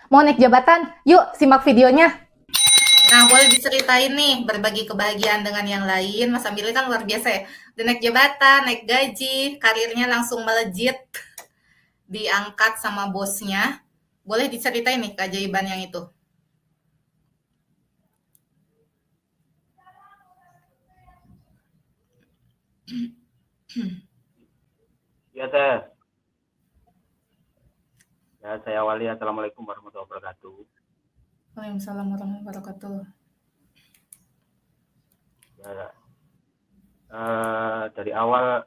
Mau naik jabatan? Yuk, simak videonya. Nah, boleh diceritain nih, berbagi kebahagiaan dengan yang lain. Mas Ambil kan luar biasa ya. Udah naik jabatan, naik gaji, karirnya langsung melejit, diangkat sama bosnya. Boleh diceritain nih keajaiban yang itu. Ya, Teh. Ya, saya awali. Assalamualaikum warahmatullahi wabarakatuh. Waalaikumsalam warahmatullahi wabarakatuh. Ya, dari awal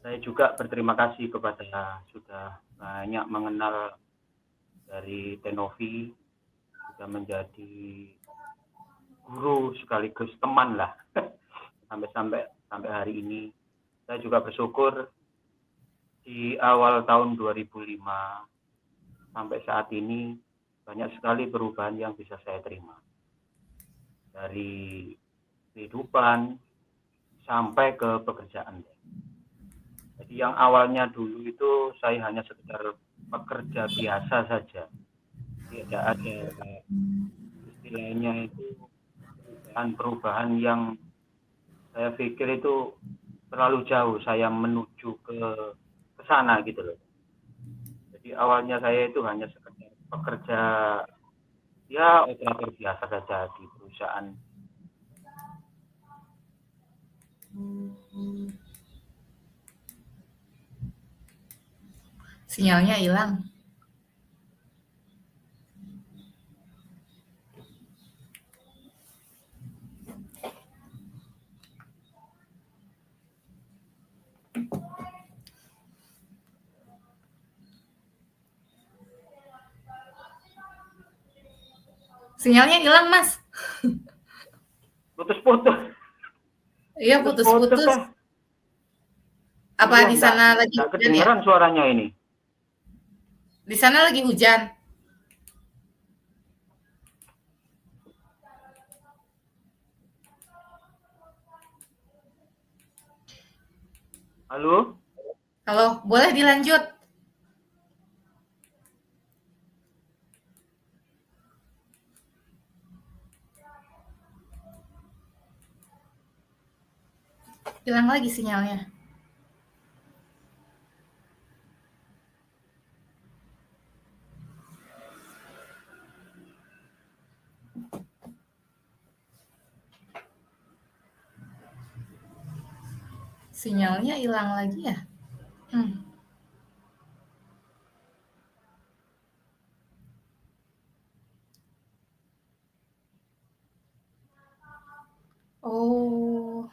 saya juga berterima kasih kepada sudah banyak mengenal dari Tenovi, sudah menjadi guru sekaligus teman lah sampai hari ini. Saya juga bersyukur di awal tahun 2005 sampai saat ini banyak sekali perubahan yang bisa saya terima dari kehidupan sampai ke pekerjaan. Jadi yang awalnya dulu itu saya hanya sekedar pekerja biasa saja, tidak ada istilahnya itu perubahan yang saya pikir itu terlalu jauh saya menuju ke sana gitu loh. Jadi awalnya saya itu hanya sekedar pekerja ya operator biasa saja di perusahaan. Sinyalnya hilang. Sinyalnya hilang, Mas. Putus-putus, Iya, putus-putus putus-putus. teh. Apa Iya, di sana lagi enggak hujan ya? kedengeran suaranya ini. Di sana lagi hujan. Halo? Halo, boleh dilanjut? Hilang lagi sinyalnya. Sinyalnya hilang lagi ya? Hmm. Oh.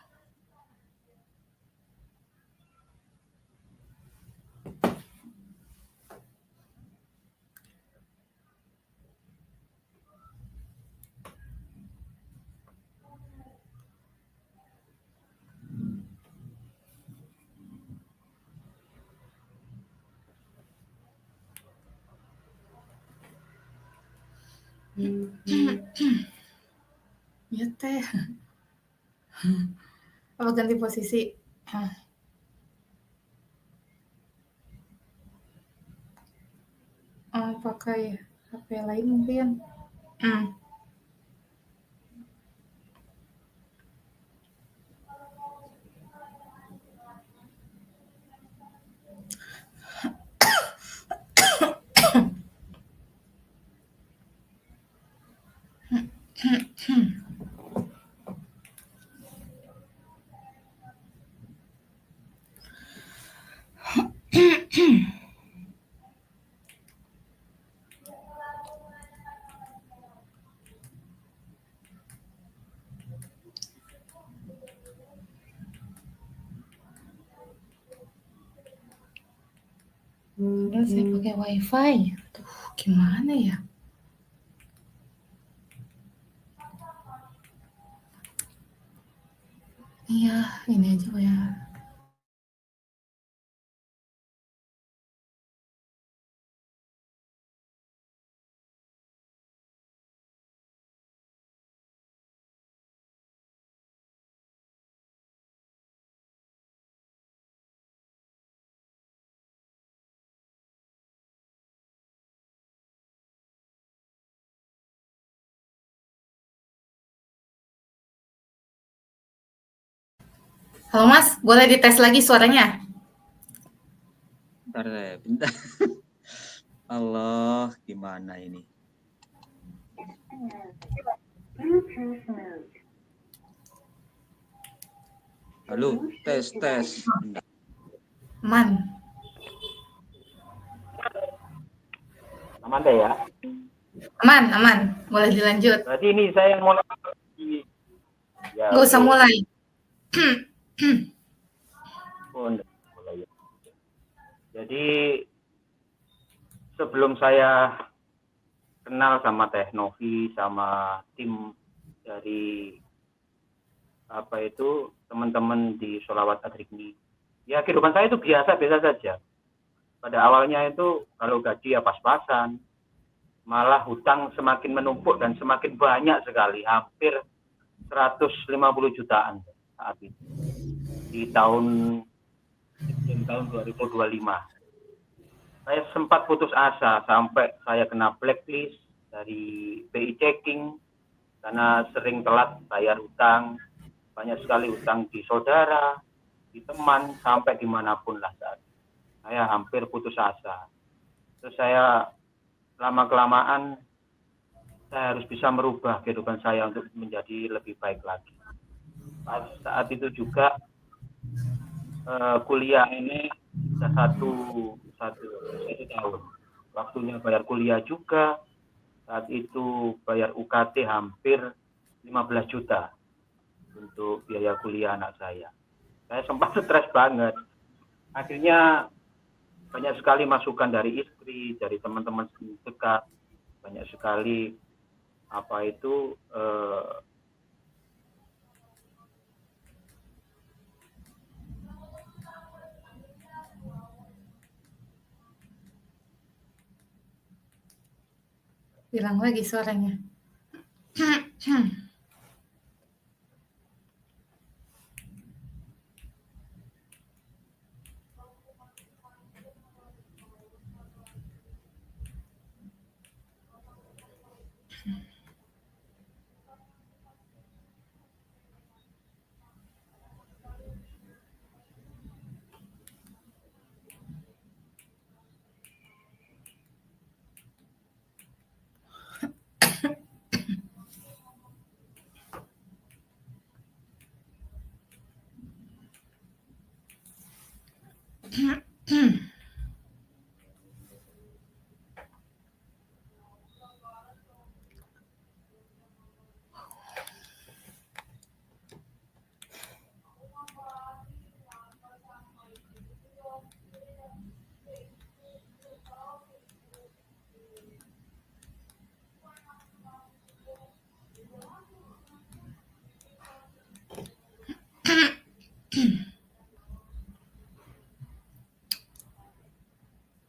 Ya teh. Apa ganti posisi? Hah. Oh, pakai HP lain mungkin. Hmm. Padahal saya pakai WiFi. Tuh, gimana ya? Iya, ini aja ya. Halo Mas, boleh dites lagi suaranya? Bentar. Allah, gimana ini? Halo, tes. Bentar. Aman. Aman deh ya. Aman. Boleh dilanjut. Berarti ini saya yang mulai. Ya, Nggak usah mulai. Mulai. Jadi sebelum saya kenal sama Teh Novi, sama tim dari teman-teman di Sholawat Adrikni, ya kehidupan saya itu biasa saja. Pada awalnya itu kalau gaji ya pas-pasan, malah hutang semakin menumpuk dan semakin banyak sekali, hampir 150 jutaan saat itu di tahun 2025. Saya sempat putus asa sampai saya kena blacklist dari BI Checking karena sering telat bayar hutang, banyak sekali hutang di saudara, di teman, sampai dimanapun lah saat itu. Saya hampir putus asa. Terus saya lama-kelamaan saya harus bisa merubah kehidupan saya untuk menjadi lebih baik lagi. Saat itu juga kuliah ini sudah satu tahun. Waktunya bayar kuliah juga. Saat itu bayar UKT hampir 15 juta untuk biaya kuliah anak saya. Saya sempat stres banget. Akhirnya banyak sekali masukan dari istri, dari teman-teman dekat, banyak sekali Hilang lagi suaranya.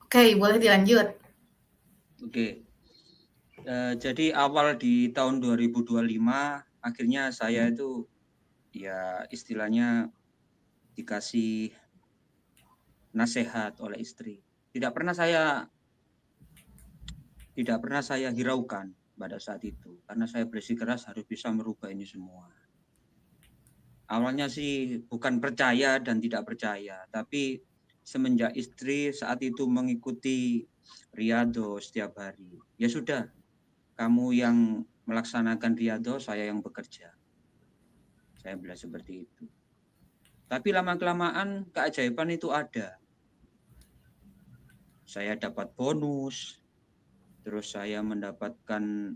Oke, boleh dilanjut. Oke. Jadi awal di tahun 2025 akhirnya saya itu ya istilahnya dikasih nasihat oleh istri. Tidak pernah saya hiraukan pada saat itu karena saya bersikeras harus bisa merubah ini semua. Awalnya sih bukan percaya dan tidak percaya, tapi semenjak istri saat itu mengikuti riyadhah setiap hari, ya sudah, kamu yang melaksanakan riyadhah, saya yang bekerja. Saya bilang seperti itu. Tapi lama-kelamaan keajaiban itu ada. Saya dapat bonus, terus saya mendapatkan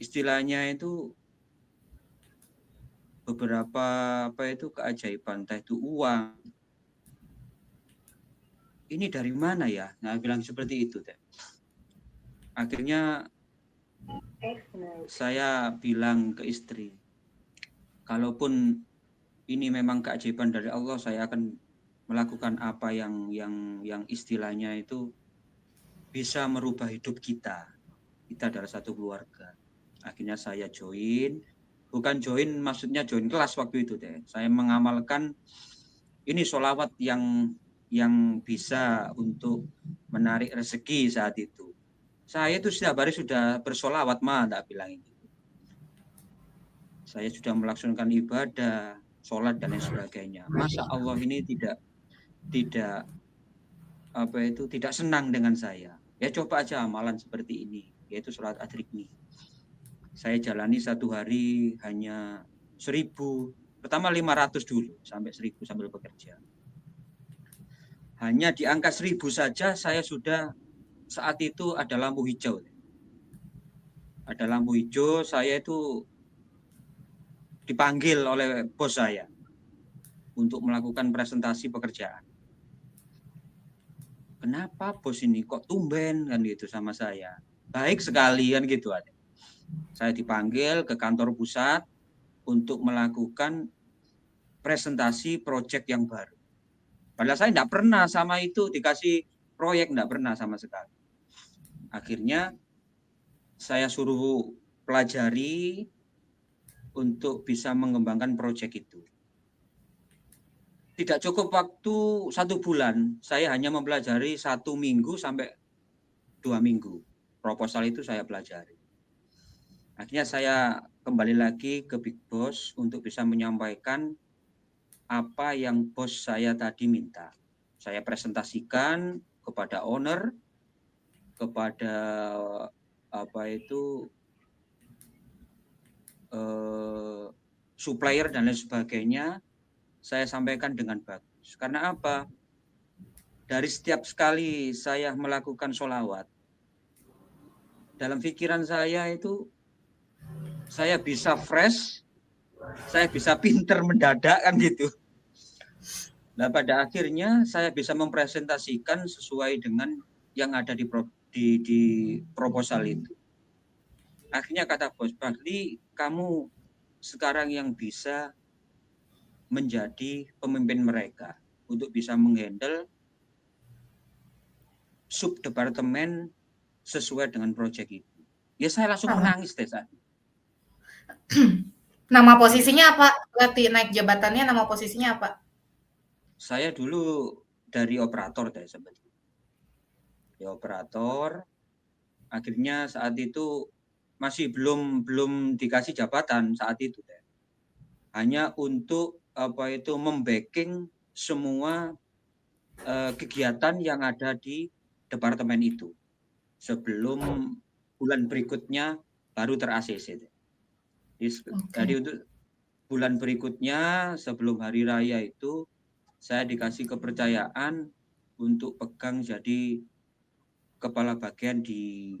istilahnya itu beberapa keajaiban, entah itu uang. Ini dari mana ya? Nah, bilang seperti itu, Teh. Akhirnya saya bilang ke istri, kalaupun ini memang keajaiban dari Allah, saya akan melakukan apa yang istilahnya itu bisa merubah hidup kita. Kita adalah satu keluarga. Akhirnya saya join, bukan join maksudnya join kelas waktu itu, Teh. Saya mengamalkan ini sholawat yang bisa untuk menarik rezeki saat itu. Saya itu setiap hari sudah bersolawat, tak bilang itu. Saya sudah melaksanakan ibadah, sholat dan lain sebagainya. Masa Allah ini tidak senang dengan saya. Ya coba aja amalan seperti ini, yaitu sholat adrikni. Saya jalani satu hari hanya 1.000, pertama 500 dulu sampai 1.000 sambil bekerja. Hanya di angka 1.000 saja saya sudah saat itu ada lampu hijau. Ada lampu hijau, saya itu dipanggil oleh bos saya untuk melakukan presentasi pekerjaan. Kenapa bos ini kok tumben kan gitu sama saya? Baik sekali kan gitu aja. Saya dipanggil ke kantor pusat untuk melakukan presentasi proyek yang baru. Padahal saya tidak pernah sama itu dikasih proyek, tidak pernah sama sekali. Akhirnya saya suruh pelajari untuk bisa mengembangkan proyek itu. Tidak cukup waktu 1 bulan, saya hanya mempelajari 1 minggu sampai 2 minggu. Proposal itu saya pelajari. Akhirnya saya kembali lagi ke Big Boss untuk bisa menyampaikan apa yang bos saya tadi minta. Saya presentasikan kepada owner, kepada supplier dan lain sebagainya. Saya sampaikan dengan bagus. Karena apa? Dari setiap sekali saya melakukan sholawat, dalam pikiran saya itu, saya bisa fresh, saya bisa pinter mendadak kan gitu. Nah pada akhirnya saya bisa mempresentasikan sesuai dengan yang ada di proposal itu. Akhirnya kata bos, Bagli, kamu sekarang yang bisa menjadi pemimpin mereka untuk bisa menghandle subdepartemen sesuai dengan proyek itu. Ya saya langsung menangis deh saat. Nama posisinya apa? Berarti naik jabatannya, nama posisinya apa? Saya dulu dari operator deh sebetulnya. Di operator, akhirnya saat itu masih belum dikasih jabatan saat itu deh. Hanya untuk membacking semua kegiatan yang ada di departemen itu sebelum bulan berikutnya baru ter-ACC. Jadi untuk bulan berikutnya sebelum hari raya itu saya dikasih kepercayaan untuk pegang jadi kepala bagian di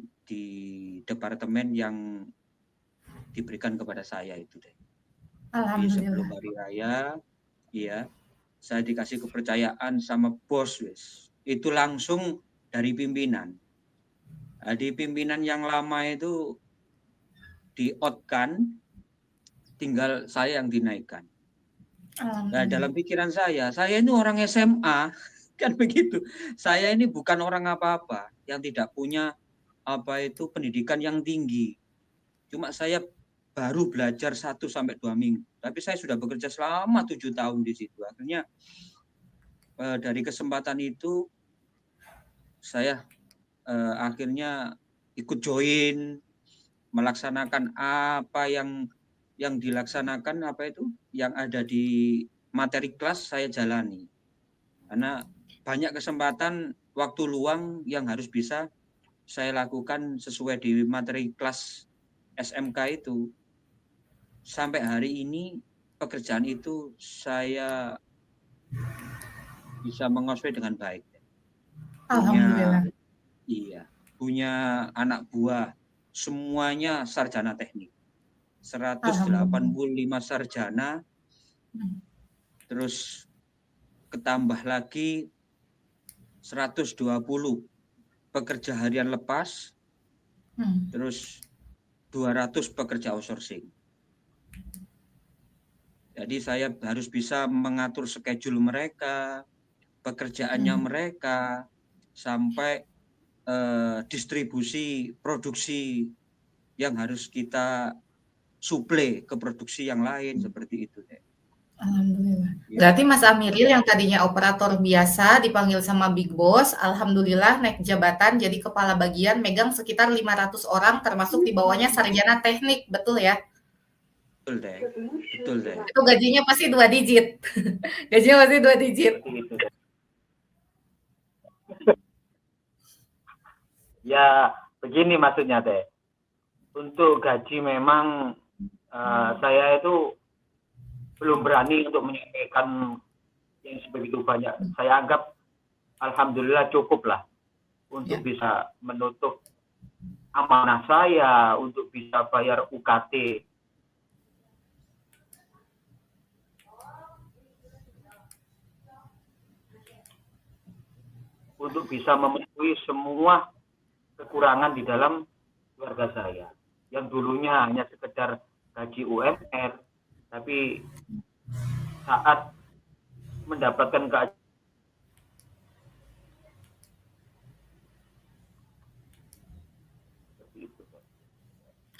departemen yang diberikan kepada saya itu deh. Alhamdulillah. Sebelum hari raya, ya, saya dikasih kepercayaan sama bos, wes. Itu langsung dari pimpinan. Nah, di pimpinan yang lama itu di-out-kan, tinggal saya yang dinaikkan. Nah, dalam pikiran saya ini orang SMA, kan begitu. Saya ini bukan orang apa-apa yang tidak punya pendidikan yang tinggi. Cuma saya baru belajar 1-2 minggu, tapi saya sudah bekerja selama 7 tahun di situ. Akhirnya dari kesempatan itu saya akhirnya ikut join melaksanakan apa yang dilaksanakan yang ada di materi kelas saya jalani. Karena banyak kesempatan waktu luang yang harus bisa saya lakukan sesuai di materi kelas SMK itu. Sampai hari ini pekerjaan itu saya bisa menguasai dengan baik. Alhamdulillah. Punya anak buah semuanya sarjana teknik. 185 sarjana. Terus ketambah lagi 120 pekerja harian lepas. Terus 200 pekerja outsourcing. Jadi saya harus bisa mengatur schedule mereka, pekerjaannya mereka, sampai distribusi produksi yang harus kita suplai ke produksi yang lain seperti itu. Alhamdulillah. Berarti Mas Amiril yang tadinya operator biasa dipanggil sama Big Boss, alhamdulillah naik jabatan jadi kepala bagian, megang sekitar 500 orang termasuk di bawahnya sarjana teknik, betul ya? Betul deh, betul deh. Itu gajinya pasti 2 digit. Gajinya pasti 2 digit. Seperti itu. Ya, begini maksudnya teh. Untuk gaji memang saya itu belum berani untuk menyampaikan yang sebegitu banyak. Saya anggap alhamdulillah cukup lah untuk bisa menutup amanah saya, untuk bisa bayar UKT. Untuk bisa memenuhi semua kekurangan di dalam keluarga saya. Yang dulunya hanya sekedar gaji UMR, tapi saat mendapatkan gaji seperti itu.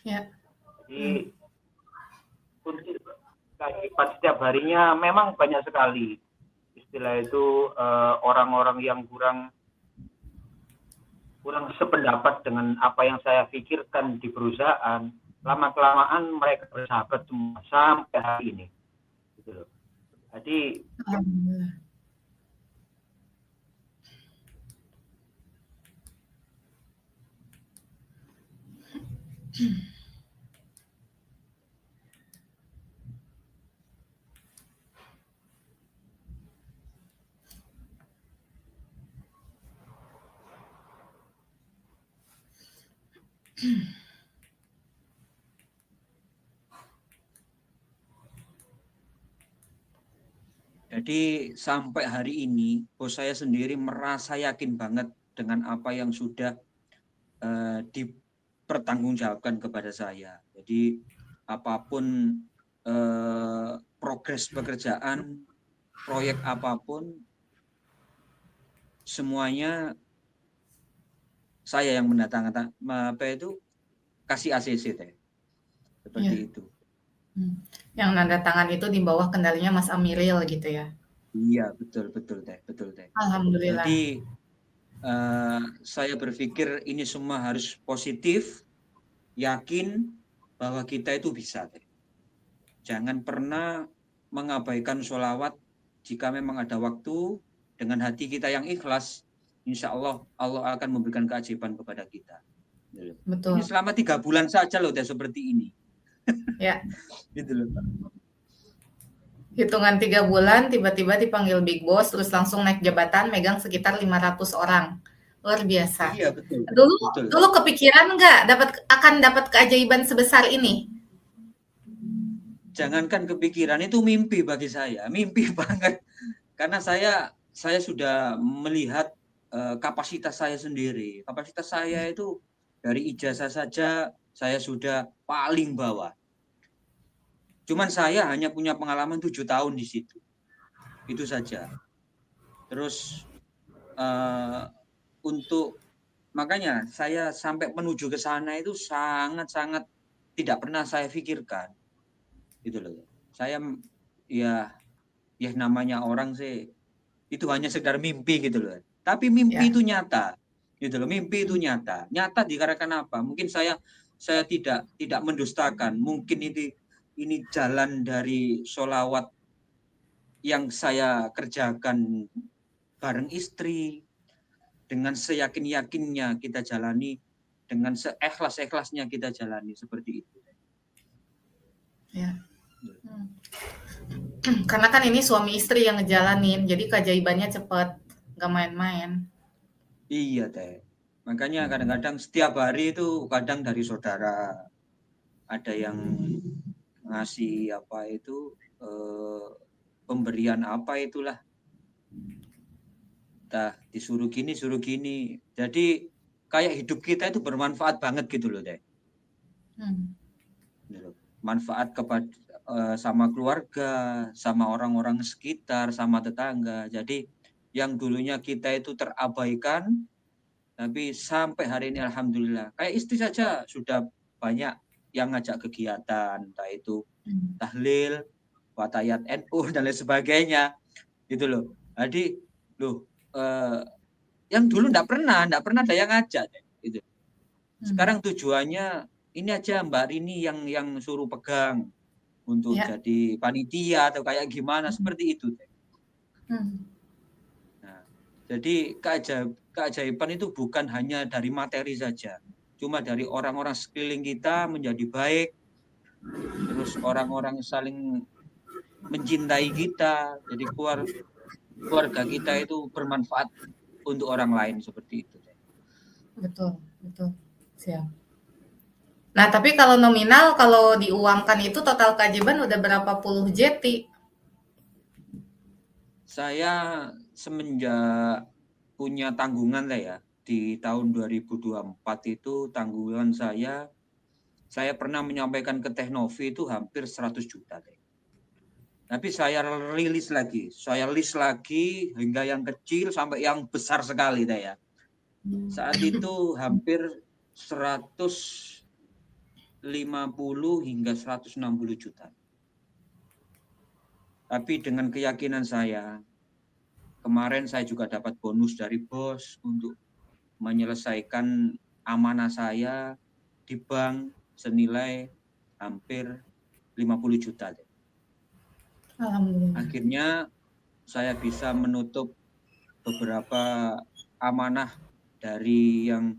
Ya. Jadi untuk kehidupan setiap harinya memang banyak sekali istilah itu orang-orang yang kurang sependapat dengan apa yang saya pikirkan di perusahaan. Lama-kelamaan mereka bersahabat semua sampai hari ini. Gitu loh. Jadi Jadi sampai hari ini bos saya sendiri merasa yakin banget dengan apa yang sudah dipertanggungjawabkan kepada saya. Jadi apapun progres pekerjaan, proyek apapun, semuanya saya yang mendatangkan kasih ACC teh. Seperti itu. Yang nanda tangan itu di bawah kendalinya Mas Amiril gitu ya. Iya, betul teh. Alhamdulillah. Jadi saya berpikir ini semua harus positif, yakin bahwa kita itu bisa teh. Jangan pernah mengabaikan sholawat. Jika memang ada waktu, dengan hati kita yang ikhlas, insya Allah akan memberikan keajaiban kepada kita. Betul. Ini selama 3 bulan saja loh teh seperti ini. Ya. Gitu loh. Hitungan 3 bulan tiba-tiba dipanggil Big Boss, terus langsung naik jabatan, megang sekitar 500 orang. Luar biasa. Iya, betul. Dulu kepikiran nggak akan dapat keajaiban sebesar ini? Jangankan kepikiran, itu mimpi bagi saya, mimpi banget. Karena saya sudah melihat kapasitas saya sendiri. Kapasitas saya itu dari ijazah saja saya sudah paling bawah. Cuman saya hanya punya pengalaman 7 tahun di situ. Itu saja. Terus makanya saya sampai menuju ke sana itu sangat-sangat tidak pernah saya pikirkan. Gitu loh. Saya ya namanya orang sih itu hanya sekedar mimpi gitu loh. Tapi mimpi itu nyata. Gitu loh. Mimpi itu nyata. Nyata dikarenakan apa? Mungkin saya tidak mendustakan. Mungkin ini jalan dari sholawat yang saya kerjakan bareng istri, dengan seyakin-yakinnya kita jalani, dengan seikhlas-ikhlasnya kita jalani, seperti itu. Ya. Karena kan ini suami istri yang ngejalanin, jadi keajaibannya cepat, nggak main-main. Iya teh. Makanya kadang-kadang setiap hari itu kadang dari saudara ada yang ngasih apa itu pemberian apa itulah, disuruh gini. Jadi kayak hidup kita itu bermanfaat banget gitu loh teh. Manfaat kepada sama keluarga, sama orang-orang sekitar, sama tetangga. Jadi yang dulunya kita itu terabaikan, tapi sampai hari ini alhamdulillah. Kayak istri saja sudah banyak yang ngajak kegiatan, entah itu tahlil, watayat NU dan lain sebagainya, gitu loh. Jadi yang dulu enggak pernah ada yang ngajak, gitu. Sekarang tujuannya ini aja Mbak Rini yang suruh pegang, untuk Ya. jadi panitia atau kayak gimana seperti itu. Hmm. Nah, jadi keajaiban itu bukan hanya dari materi saja, cuma dari orang-orang sekeliling kita menjadi baik, terus orang-orang saling mencintai kita, jadi keluarga kita itu bermanfaat untuk orang lain seperti itu. Betul, betul. Siap. Nah, tapi kalau nominal, kalau diuangkan itu total keajaiban udah berapa puluh jeti? Saya semenjak punya tanggungan lah ya, di tahun 2024 itu tanggungan saya pernah menyampaikan ke Teknovi itu hampir 100 juta. Tapi saya rilis lagi, saya list lagi hingga yang kecil sampai yang besar sekali ya. Saat itu hampir 150 hingga 160 juta. Tapi dengan keyakinan saya, kemarin saya juga dapat bonus dari bos untuk menyelesaikan amanah saya di bank senilai hampir 50 juta. Alhamdulillah. Akhirnya saya bisa menutup beberapa amanah dari yang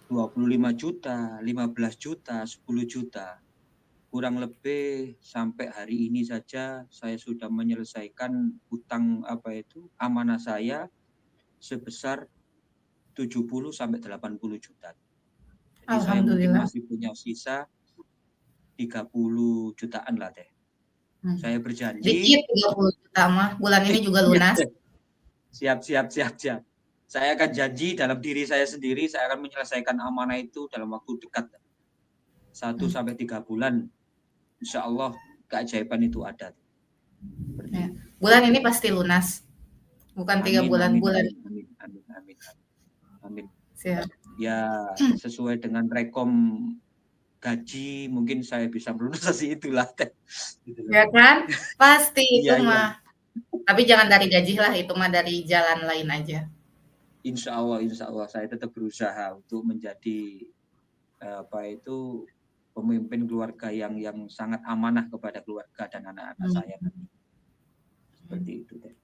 25 juta, 15 juta, 10 juta. Kurang lebih sampai hari ini saja saya sudah menyelesaikan hutang amanah saya sebesar 70 sampai 80 juta. Jadi saya mungkin masih punya sisa 30 jutaan lah teh. Saya berjanji. Dikit 30 juta mah, bulan ini juga lunas. Siap. Saya akan janji dalam diri saya sendiri, saya akan menyelesaikan amanah itu dalam waktu dekat. 1 sampai 3 bulan. Insya Allah keajaiban itu ada. Ya. Bulan ini pasti lunas. Bukan 3 bulan. Amin. Siap. Ya sesuai dengan rekom gaji mungkin saya bisa melunasi itulah. Ya kan? Pasti itu ya, mah. Ya. Tapi jangan dari gaji lah, itu mah dari jalan lain aja. Insya Allah saya tetap berusaha untuk menjadi pemimpin keluarga yang sangat amanah kepada keluarga dan anak-anak saya. Seperti itu deh.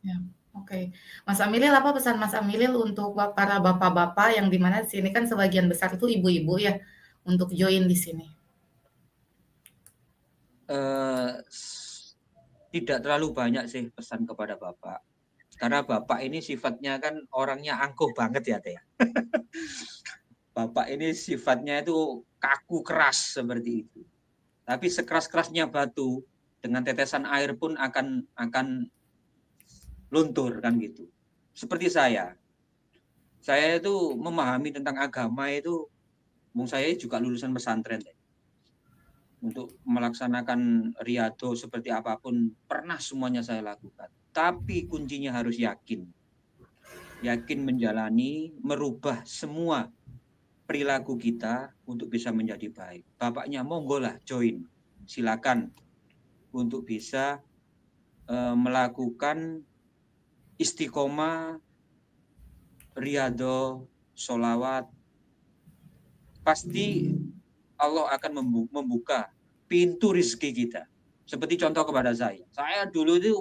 Ya. Oke. Mas Amilil, apa pesan Mas Amilil untuk para bapak-bapak yang dimana di sini kan sebagian besar itu ibu-ibu ya, untuk join di sini? Tidak terlalu banyak sih pesan kepada bapak, karena bapak ini sifatnya kan orangnya angkuh banget ya teh. Bapak ini sifatnya itu kaku keras seperti itu. Tapi sekeras-kerasnya batu dengan tetesan air pun akan luntur kan gitu. Seperti saya itu memahami tentang agama itu, saya juga lulusan pesantren. Untuk melaksanakan riyadhah seperti apapun pernah semuanya saya lakukan. Tapi kuncinya harus yakin menjalani, merubah semua perilaku kita untuk bisa menjadi baik. Bapaknya monggo lah join, silakan untuk bisa melakukan istiqomah, riyadhah, sholawat. Pasti Allah akan membuka pintu rezeki kita. Seperti contoh kepada saya. Saya dulu itu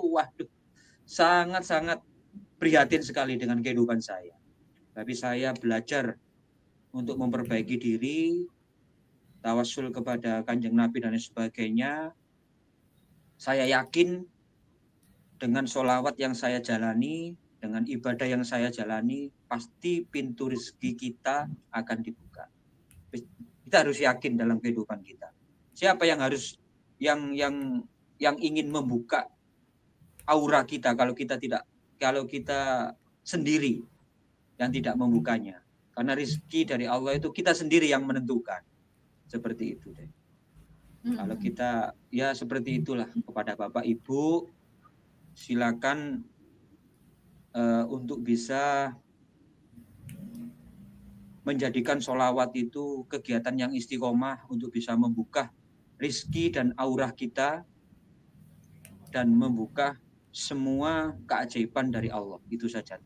sangat-sangat prihatin sekali dengan kehidupan saya. Tapi saya belajar untuk memperbaiki diri, tawassul kepada Kanjeng Nabi dan sebagainya. Saya yakin dengan sholawat yang saya jalani, dengan ibadah yang saya jalani, pasti pintu rezeki kita akan dibuka. Kita harus yakin dalam kehidupan kita. Siapa yang harus yang ingin membuka aura kita kalau kita sendiri yang tidak membukanya. Karena rezeki dari Allah itu kita sendiri yang menentukan. Seperti itu deh. Kalau kita ya seperti itulah kepada Bapak Ibu, silakan untuk bisa menjadikan sholawat itu kegiatan yang istiqomah untuk bisa membuka rizki dan aurah kita dan membuka semua keajaiban dari Allah. Itu saja.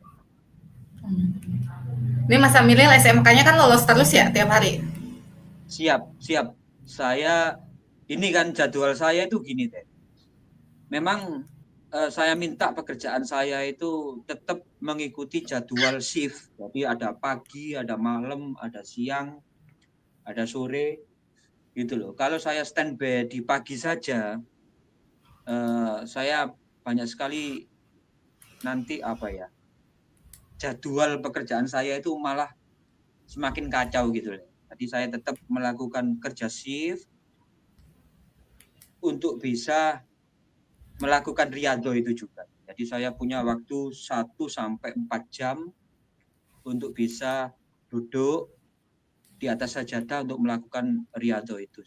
Ini Mas Amilil SMK-nya kan lolos terus ya tiap hari? Siap. Saya ini kan jadwal saya itu gini Teh. Memang saya minta pekerjaan saya itu tetap mengikuti jadwal shift. Jadi ada pagi, ada malam, ada siang, ada sore, gitu loh. Kalau saya standby di pagi saja, saya banyak sekali nanti jadwal pekerjaan saya itu malah semakin kacau gitu loh. Jadi saya tetap melakukan kerja shift untuk bisa melakukan riyadhah itu juga. Jadi saya punya waktu 1 sampai 4 jam untuk bisa duduk di atas sajadah untuk melakukan riyadhah itu.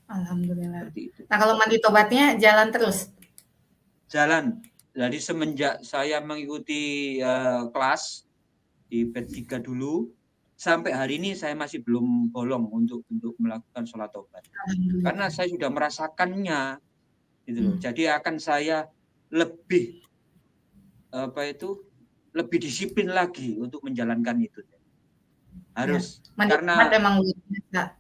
Alhamdulillah. Seperti itu. Nah, kalau mandi tobatnya jalan terus? Jalan. Jadi semenjak saya mengikuti kelas di P3 dulu, sampai hari ini saya masih belum bolong untuk melakukan sholat tobat. Karena saya sudah merasakannya. Gitu loh. Jadi akan saya lebih lebih disiplin lagi untuk menjalankan itu. Harus ya. Karena emang bisa.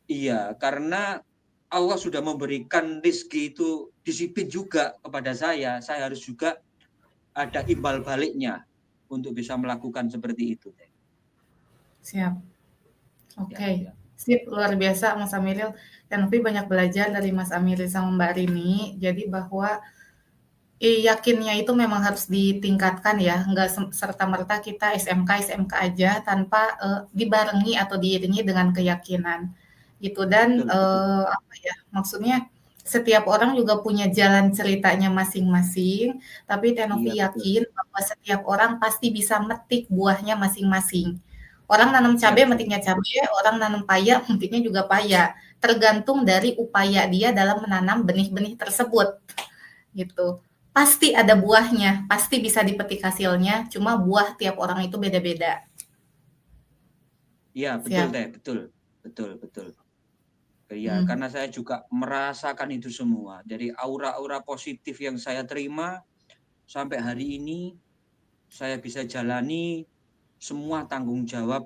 Iya, karena Allah sudah memberikan rezeki itu disiplin juga kepada saya. Saya harus juga ada imbal baliknya untuk bisa melakukan seperti itu. Siap. Oke. Ya. Sip, luar biasa Mas Amiril. Dan Novi banyak belajar dari Mas Amiril sama Mbak Rini. Jadi bahwa yakinnya itu memang harus ditingkatkan ya. Nggak serta-merta kita SMK aja tanpa dibarengi atau diiringi dengan keyakinan. Gitu. Dan maksudnya setiap orang juga punya jalan ceritanya masing-masing. Tapi Novi yakin bahwa setiap orang pasti bisa metik buahnya masing-masing. Orang nanam cabai, metiknya cabai, orang nanam paya, metiknya juga paya. Tergantung dari upaya dia dalam menanam benih-benih tersebut. Gitu. Pasti ada buahnya, pasti bisa dipetik hasilnya, cuma buah tiap orang itu beda-beda. Iya, betul Teh, betul. Ya, karena saya juga merasakan itu semua. Dari aura-aura positif yang saya terima sampai hari ini, saya bisa jalani semua tanggung jawab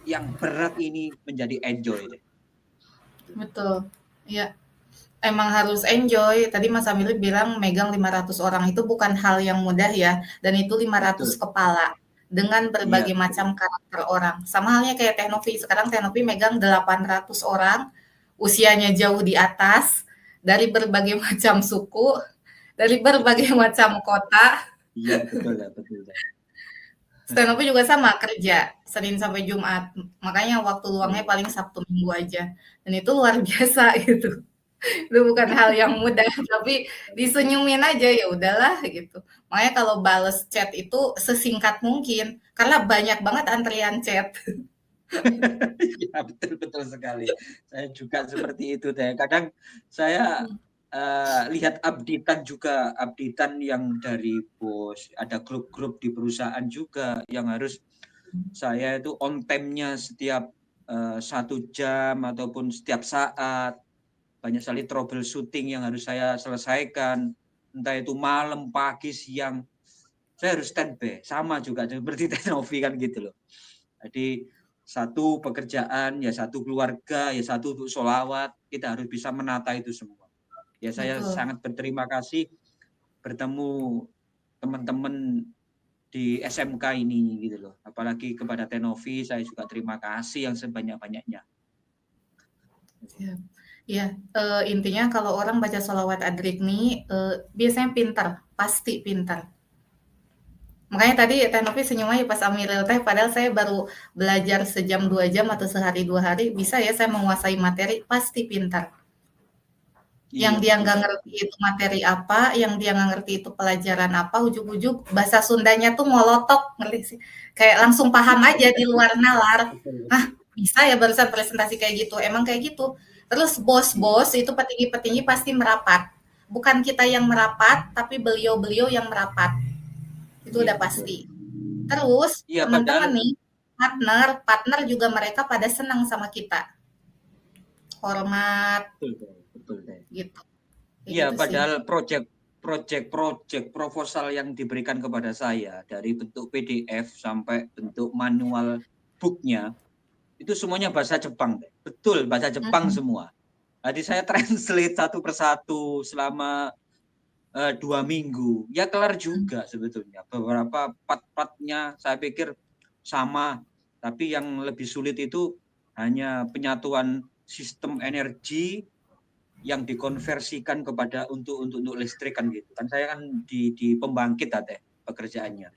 yang berat ini menjadi enjoy. Betul, ya. Emang harus enjoy. Tadi Mas Amiril bilang megang 500 orang itu bukan hal yang mudah ya. Dan itu 500 kepala dengan berbagai macam karakter orang. Sama halnya kayak Teh Novi. Sekarang Teh Novi megang 800 orang, usianya jauh di atas, dari berbagai macam suku, dari berbagai macam kota. Iya, betul. Stand-up juga sama, kerja Senin sampai Jumat. Makanya waktu luangnya paling Sabtu Minggu aja. Dan itu luar biasa gitu. Itu bukan hal yang mudah, tapi disenyumin aja ya udahlah gitu. Makanya kalau bales chat itu sesingkat mungkin karena banyak banget antrian chat. Ya, betul sekali. Saya juga seperti itu Teh. Kadang saya lihat updatean yang dari bos, ada grup-grup di perusahaan juga yang harus saya itu on time-nya setiap 1 jam ataupun setiap saat. Banyak sekali troubleshooting yang harus saya selesaikan, entah itu malam, pagi, siang. Saya harus standby, sama juga seperti Teh Novi kan gitu loh. Jadi satu pekerjaan, ya satu keluarga, ya satu untuk sholawat, kita harus bisa menata itu semua. Ya saya sangat berterima kasih bertemu teman-teman di SMK ini gitu loh. Apalagi kepada Teh Novi saya juga terima kasih yang sebanyak-banyaknya. Ya, intinya kalau orang baca sholawat Adrikni biasanya pintar, pasti pintar. Makanya tadi Teh Novi senyum aja pas Amiril Teh, padahal saya baru belajar sejam 2 jam atau sehari 2 hari, bisa ya saya menguasai materi, pasti pintar. Yang dia nggak ngerti itu materi apa, yang dia nggak ngerti itu pelajaran apa, ujug-ujug bahasa Sundanya tuh ngolotok, ngerti sih? Kayak langsung paham aja di luar nalar. Bisa ya barusan presentasi kayak gitu, emang kayak gitu. Terus bos-bos itu petinggi-petinggi pasti merapat. Bukan kita yang merapat, tapi beliau-beliau yang merapat. Itu udah pasti. Terus teman-teman nih, partner juga mereka pada senang sama kita. Hormat. Betul. Gitu. Iya, padahal proyek proposal yang diberikan kepada saya dari bentuk PDF sampai bentuk manual booknya itu semuanya bahasa Jepang. Betul, bahasa Jepang semua. Jadi saya translate satu persatu selama 2 minggu. Ya kelar juga sebetulnya. Beberapa part-partnya saya pikir sama, tapi yang lebih sulit itu hanya penyatuan sistem energi yang dikonversikan kepada untuk listrik kan gitu. Kan saya kan di pembangkit Teh pekerjaannya.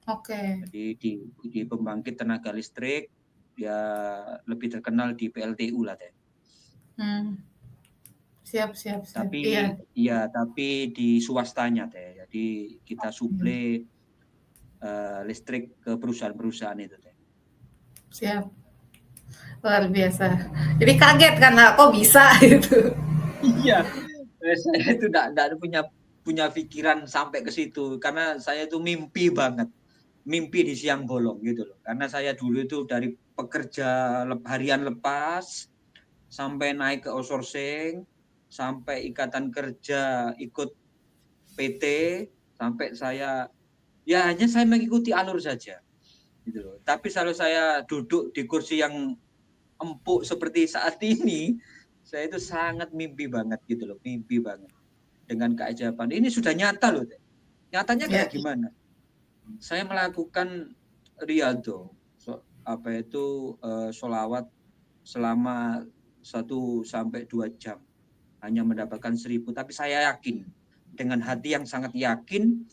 Oke. Jadi di pembangkit tenaga listrik ya lebih terkenal di PLTU lah Teh. Siap. Tapi Iya. tapi di swastanya Teh. Jadi kita suplai listrik ke perusahaan-perusahaan itu Teh. Siap. Luar biasa. Jadi kaget kan, kok bisa gitu. Iya. Saya itu enggak punya pikiran sampai ke situ karena saya itu mimpi banget. Mimpi di siang bolong gitu loh. Karena saya dulu itu dari pekerja harian lepas sampai naik ke outsourcing, sampai ikatan kerja ikut PT, sampai saya ya hanya saya mengikuti alur saja gitu loh. Tapi kalau saya duduk di kursi yang empuk seperti saat ini, saya itu sangat mimpi banget gitu loh, mimpi banget dengan keajaiban. Ini sudah nyata loh. Nyatanya kayak gimana? Saya melakukan riyadhah, sholawat selama 1 sampai 2 jam, hanya mendapatkan 1000. Tapi saya yakin, dengan hati yang sangat yakin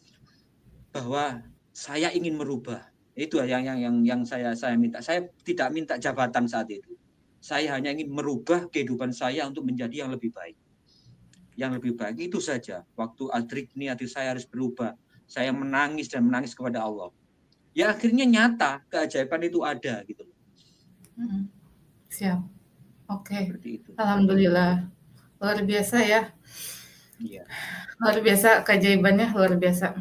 bahwa saya ingin merubah. Itu yang saya minta. Saya tidak minta jabatan saat itu. Saya hanya ingin merubah kehidupan saya untuk menjadi yang lebih baik. Yang lebih baik itu saja. Waktu adrikni hati saya harus berubah. Saya menangis kepada Allah. Ya akhirnya nyata keajaiban itu ada gitu. Siap. Oke. Seperti itu. Alhamdulillah. Luar biasa ya. Iya. Luar biasa keajaibannya, luar biasa.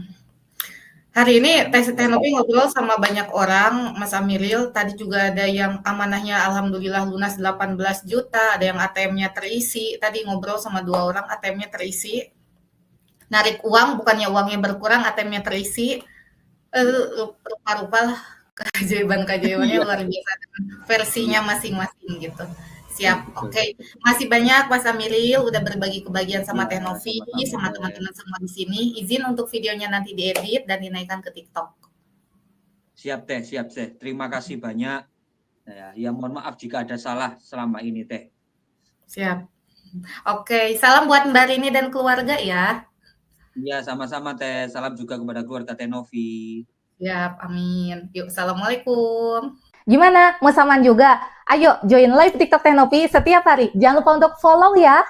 Hari ini Tenopi ngobrol sama banyak orang, Mas Amiril. Tadi juga ada yang amanahnya alhamdulillah lunas 18 juta, ada yang ATM-nya terisi. Tadi ngobrol sama 2 orang, ATM-nya terisi. Narik uang, bukannya uangnya berkurang, ATM-nya terisi. Rupa-rupa lah keajaiban-keajaibannya luar biasa. Versinya masing-masing gitu. Siap, oke. Masih banyak Mas Amiril udah berbagi kebahagiaan sama Teh Novi, sama teman-teman semua di sini. Izin untuk videonya nanti diedit dan dinaikkan ke TikTok. Siap Teh. Terima kasih banyak. Ya mohon maaf jika ada salah selama ini Teh. Siap. Oke, salam buat Mbak Rini dan keluarga ya. Iya, sama-sama Teh. Salam juga kepada keluarga Teh Novi. Siap, amin. Yuk, assalamualaikum. Gimana? Mau saman juga? Ayo join live TikTok Teh Novi setiap hari. Jangan lupa untuk follow ya.